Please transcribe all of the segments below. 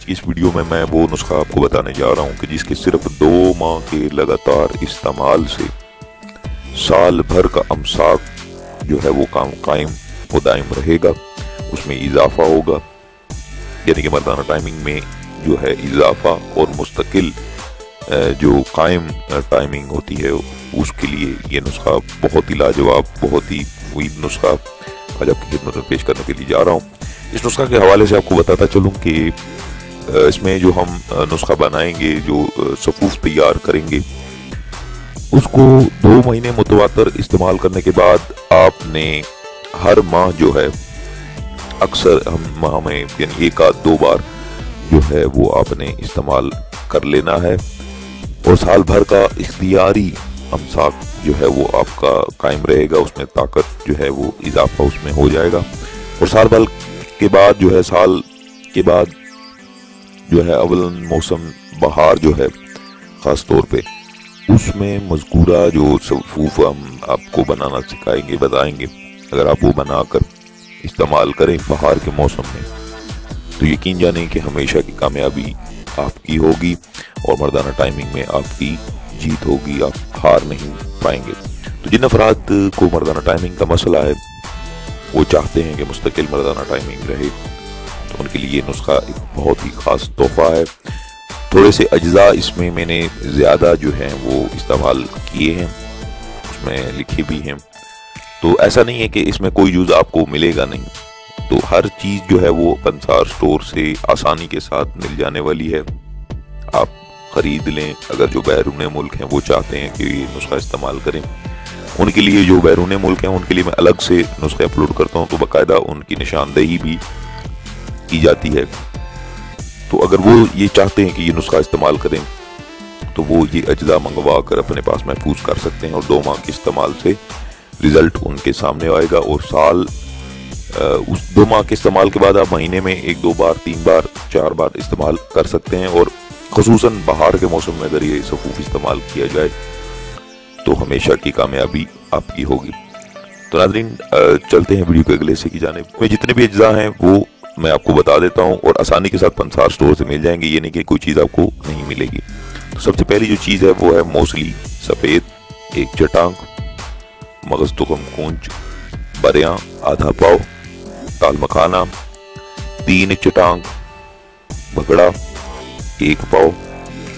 आज की इस वीडियो में मैं वो नुस्खा आपको बताने जा रहा हूँ कि जिसके सिर्फ 2 माह के लगातार इस्तेमाल से साल भर का अमसाक जो है वो काम कायम व दायम रहेगा, उसमें इजाफा होगा। यानी कि मर्दाना टाइमिंग में जो है इजाफा और मुस्तकिल जो कायम टाइमिंग होती है उसके लिए ये नुस्खा बहुत ही लाजवाब, बहुत ही मुफीद नुस्खा आज आपकी खिदमत में पेश करने के लिए जा रहा हूँ। इस नुस्खा के हवाले से आपको बताता चलूँ कि इसमें जो हम नुस्खा बनाएंगे, जो सफूफ तैयार करेंगे, उसको 2 महीने मुतवातर इस्तेमाल करने के बाद आपने हर माह जो है अक्सर हम माह में यानी 1 आध 2 बार जो है वो आपने इस्तेमाल कर लेना है और साल भर का इख्तियारी अमसाक जो है वो आपका कायम रहेगा। उसमें ताकत जो है वो इजाफा उसमें हो जाएगा और साल भर के बाद जो है साल के बाद जो है अवलन मौसम बहार जो है ख़ास तौर पे उसमें मज़कूरा जो सफूफ हम आपको बनाना सिखाएंगे, बताएंगे, अगर आप वो बनाकर इस्तेमाल करें बहार के मौसम में तो यकीन जानें कि हमेशा की कामयाबी आपकी होगी और मर्दाना टाइमिंग में आपकी जीत होगी, आप हार नहीं पाएंगे। तो जिन अफराद को मर्दाना टाइमिंग का मसला है, वो चाहते हैं कि मुस्तकिल मर्दाना टाइमिंग रहे, तो उनके लिए ये नुस्खा एक बहुत ही ख़ास तोहफा है। थोड़े से अज्जा इसमें मैंने ज़्यादा जो हैं वो इस्तेमाल किए हैं, उसमें लिखे भी हैं। तो ऐसा नहीं है कि इसमें कोई यूज़ आपको मिलेगा नहीं, तो हर चीज़ जो है वो पंसार स्टोर से आसानी के साथ मिल जाने वाली है, आप ख़रीद लें। अगर जो बैरून मुल्क हैं वो चाहते हैं कि ये नुस्खा इस्तेमाल करें, उनके लिए, जो बैरून मुल्क हैं उनके लिए मैं अलग से नुस्खे अपलोड करता हूँ, तो बाकायदा उनकी निशानदेही भी की जाती है। तो अगर वो ये चाहते हैं कि ये नुस्खा इस्तेमाल करें तो वो ये अज्जा मंगवा कर अपने पास महफूज कर सकते हैं और 2 माह के इस्तेमाल से रिज़ल्ट उनके सामने आएगा और साल उस 2 माह के इस्तेमाल के बाद आप महीने में 1, 2 बार, 3 बार, 4 बार इस्तेमाल कर सकते हैं। और ख़ुसूसन बहार के मौसम में अगर ये सफूफ इस्तेमाल किया जाए तो हमेशा की कामयाबी आपकी होगी। तो नाज़रीन चलते हैं वीडियो के अगले से की जाने में। जितने भी अज्जा हैं वो मैं आपको बता देता हूँ और आसानी के साथ पंसार स्टोर से मिल जाएंगे, ये नहीं कि कोई चीज़ आपको नहीं मिलेगी। तो सबसे पहली जो चीज़ है वो है मौसली सफ़ेद 1 चटांग, मगज़ तुखम कूंज बरियाँ आधा पाव, ताल मखाना 3 चटांग, भगड़ा 1 पाव,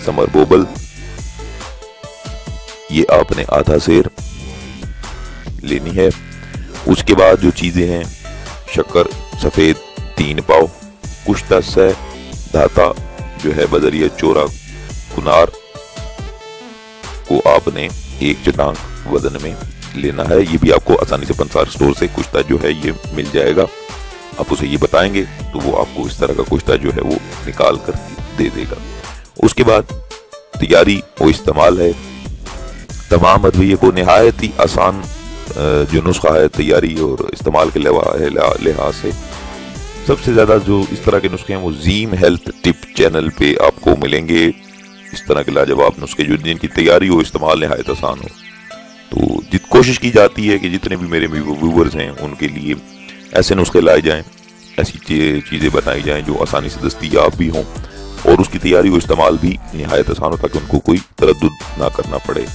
समर बोबल ये आपने आधा सेर लेनी है। उसके बाद जो चीज़ें हैं, शक्कर सफ़ेद 3 पाव, कुश्ता सै धाता जो है बदरिया चोरा कुनार को आपने 1 चटांग वजन में लेना है। ये भी आपको आसानी से पंसार स्टोर से कुश्ता जो है ये मिल जाएगा। आप उसे ये बताएंगे तो वो आपको इस तरह का कुश्ता जो है वो निकाल कर दे देगा। उसके बाद तैयारी वो इस्तेमाल है। तमाम अदविये को नहायत ही आसान जो नुस्खा है तैयारी और इस्तेमाल के लिहाज से सबसे ज़्यादा जो इस तरह के नुस्खे हैं वो ज़ीम हेल्थ टिप चैनल पे आपको मिलेंगे। इस तरह के लाजवाब नुस्खे जो जिनकी तैयारी हो, इस्तेमाल नहायत आसान हो। तो कोशिश की जाती है कि जितने भी मेरे व्यूवर्स हैं उनके लिए ऐसे नुस्खे लाए जाएँ, ऐसी चीज़ें बनाई जाएँ जो आसानी से दस्तयाब भी हों और उसकी तैयारी और इस्तेमाल भी नहायत आसान हो, ताकि उनको कोई तरद्दुद ना करना पड़े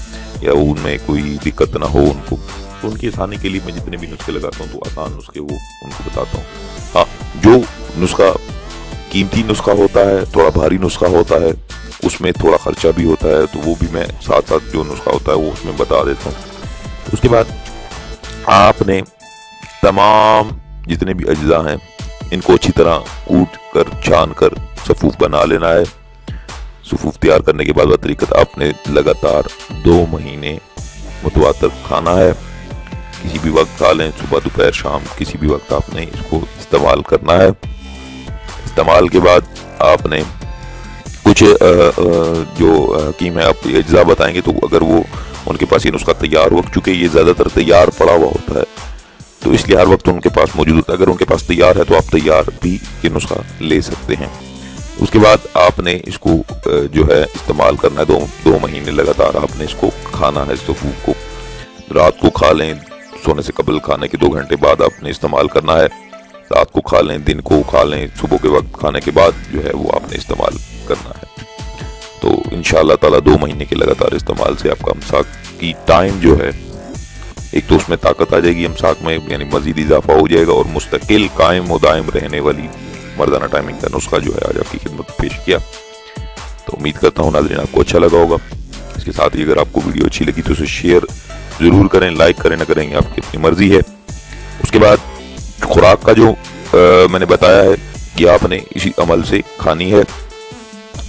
या उनमें कोई दिक्कत ना हो उनको। तो उनकी आसानी के लिए मैं जितने भी नुस्खे लगाता हूँ तो आसान नुस्खे वो उनको बताता हूँ। हाँ, जो नुस्खा कीमती नुस्खा होता है, थोड़ा भारी नुस्खा होता है, उसमें थोड़ा खर्चा भी होता है, तो वो भी मैं साथ साथ जो नुस्खा होता है वो उसमें बता देता हूँ। उसके बाद आपने तमाम जितने भी अज्जा हैं इनको अच्छी तरह कूट कर छान कर सफूफ बना लेना है। सफूफ तैयार करने के बाद बतरीकत आपने लगातार 2 महीने मुतवातर खाना है। किसी भी वक्त खा लें, सुबह दोपहर शाम किसी भी वक्त आपने इसको इस्तेमाल करना है। इस्तेमाल के बाद आपने कुछ जो हकीम है आप अज्जा बताएंगे तो अगर वो उनके पास ये नुस्खा तैयार हो, चूँकि ये ज़्यादातर तैयार पड़ा हुआ होता है तो इसलिए हर वक्त उनके पास मौजूद होता है। अगर उनके पास तैयार है तो आप तैयार भी ये नुस्खा ले सकते हैं। उसके बाद आपने इसको जो है इस्तेमाल करना है। 2 महीने लगातार आपने इसको खाना है। सफूफ को रात को खा लें, सोने से कबल खाने के 2 घंटे बाद आपने इस्तेमाल करना है। रात को खा लें, दिन को खा लें, सुबह के वक्त खाने के बाद जो है वो आपने इस्तेमाल करना है। तो इंशाअल्लाह ताला 2 महीने के लगातार इस्तेमाल से आपका अमसाक की टाइम जो है, एक तो उसमें ताकत आ जाएगी अमसाक में, यानी मजीद इजाफा हो जाएगा, और मुस्तकिल कायम व दायम रहने वाली मर्दाना टाइमिंग का नुस्खा जो है आज आपकी खिदमत में पेश किया। तो उम्मीद करता हूँ नाज़रीन आपको अच्छा लगा होगा। इसके साथ ही अगर आपको वीडियो अच्छी लगी तो उसे शेयर ज़रूर करें, लाइक करें, ना करेंगे आपकी अपनी मर्जी है। उसके बाद खुराक का जो मैंने बताया है कि आपने इसी अमल से खानी है,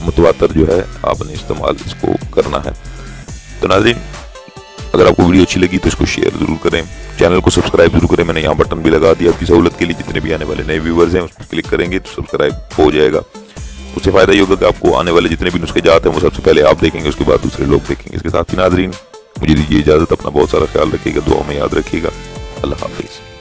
मुतवातर जो है आपने इस्तेमाल इसको करना है। तो नाज़रीन अगर आपको वीडियो अच्छी लगी तो इसको शेयर ज़रूर करें, चैनल को सब्सक्राइब जरूर करें। मैंने यहाँ बटन भी लगा दिया आपकी सहूलत के लिए, जितने भी आने वाले नए व्यूवर्स हैं उस पर क्लिक करेंगे तो सब्सक्राइब हो जाएगा। उससे फ़ायदा ये होगा कि आपको आने वाले जितने भी नुस्खे जाते हैं वो सबसे पहले आप देखेंगे, उसके बाद दूसरे लोग देखेंगे। इसके साथ ही नाज़रीन मुझे दीजिए इजाज़त, अपना बहुत सारा ख्याल रखिएगा, दुआ में याद रखिएगा। अल्लाह हाफिज़।